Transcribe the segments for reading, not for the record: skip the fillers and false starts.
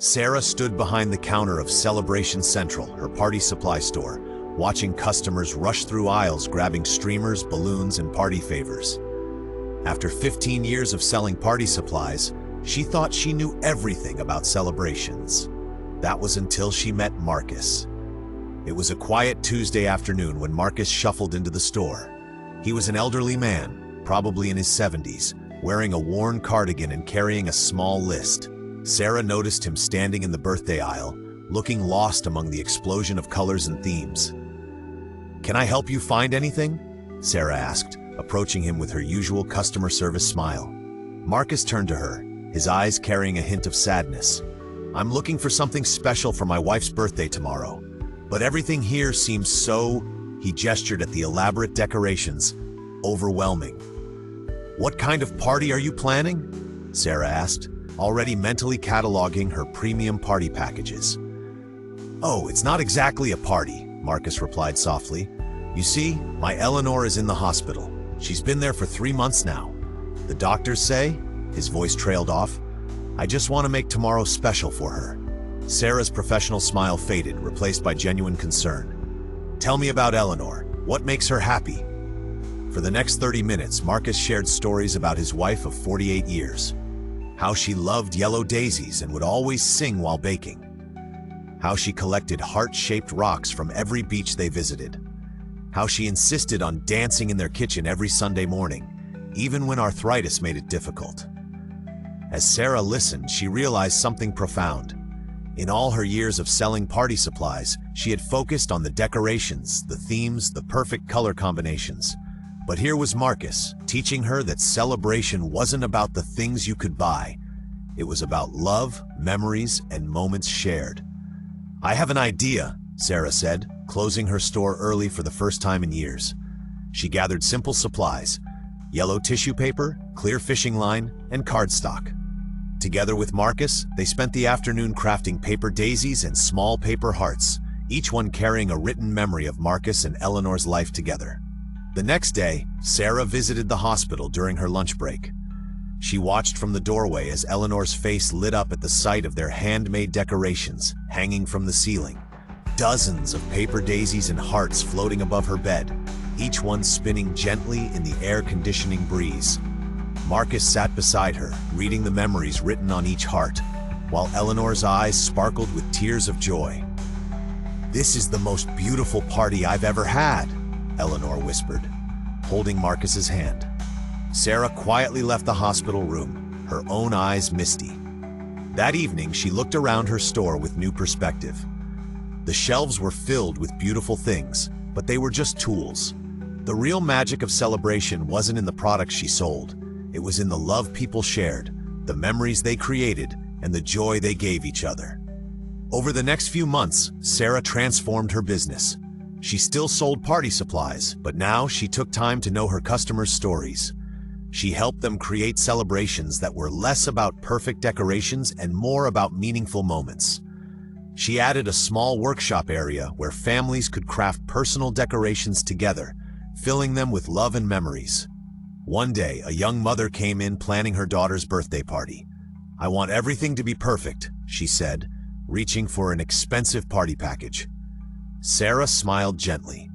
Sarah stood behind the counter of Celebration Central, her party supply store, watching customers rush through aisles grabbing streamers, balloons, and party favors. After 15 years of selling party supplies, she thought she knew everything about celebrations. That was until she met Marcus. It was a quiet Tuesday afternoon when Marcus shuffled into the store. He was an elderly man, probably in his 70s, wearing a worn cardigan and carrying a small list. Sarah noticed him standing in the birthday aisle, looking lost among the explosion of colors and themes. "Can I help you find anything?" Sarah asked, approaching him with her usual customer service smile. Marcus turned to her, his eyes carrying a hint of sadness. "I'm looking for something special for my wife's birthday tomorrow, but everything here seems so," he gestured at the elaborate decorations, "overwhelming." "What kind of party are you planning?" Sarah asked, already mentally cataloging her premium party packages. "Oh, it's not exactly a party," Marcus replied softly. "You see, my Eleanor is in the hospital. She's been there for 3 months now. The doctors say," his voice trailed off, "I just want to make tomorrow special for her." Sarah's professional smile faded, replaced by genuine concern. "Tell me about Eleanor. What makes her happy?" For the next 30 minutes, Marcus shared stories about his wife of 48 years. How she loved yellow daisies and would always sing while baking. How she collected heart-shaped rocks from every beach they visited. How she insisted on dancing in their kitchen every Sunday morning, even when arthritis made it difficult. As Sarah listened, she realized something profound. In all her years of selling party supplies, she had focused on the decorations, the themes, the perfect color combinations. But here was Marcus, teaching her that celebration wasn't about the things you could buy. It was about love, memories, and moments shared. "I have an idea," Sarah said, closing her store early for the first time in years. She gathered simple supplies: yellow tissue paper, clear fishing line, and cardstock. Together with Marcus, they spent the afternoon crafting paper daisies and small paper hearts, each one carrying a written memory of Marcus and Eleanor's life together. The next day, Sarah visited the hospital during her lunch break. She watched from the doorway as Eleanor's face lit up at the sight of their handmade decorations hanging from the ceiling. Dozens of paper daisies and hearts floating above her bed, each one spinning gently in the air-conditioning breeze. Marcus sat beside her, reading the memories written on each heart, while Eleanor's eyes sparkled with tears of joy. "This is the most beautiful party I've ever had," Eleanor whispered, holding Marcus's hand. Sarah quietly left the hospital room, her own eyes misty. That evening, she looked around her store with new perspective. The shelves were filled with beautiful things, but they were just tools. The real magic of celebration wasn't in the products she sold. It was in the love people shared, the memories they created, and the joy they gave each other. Over the next few months, Sarah transformed her business. She still sold party supplies, but now she took time to know her customers' stories. She helped them create celebrations that were less about perfect decorations and more about meaningful moments. She added a small workshop area where families could craft personal decorations together, filling them with love and memories. One day, a young mother came in planning her daughter's birthday party. "I want everything to be perfect," she said, reaching for an expensive party package. Sarah smiled gently.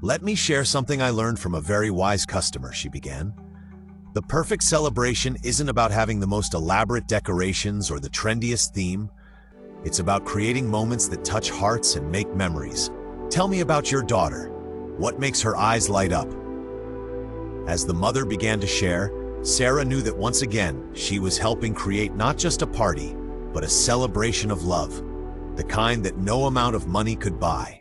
"Let me share something I learned from a very wise customer," she began. "The perfect celebration isn't about having the most elaborate decorations or the trendiest theme. It's about creating moments that touch hearts and make memories. Tell me about your daughter. What makes her eyes light up?" As the mother began to share, Sarah knew that once again, she was helping create not just a party, but a celebration of love, the kind that no amount of money could buy.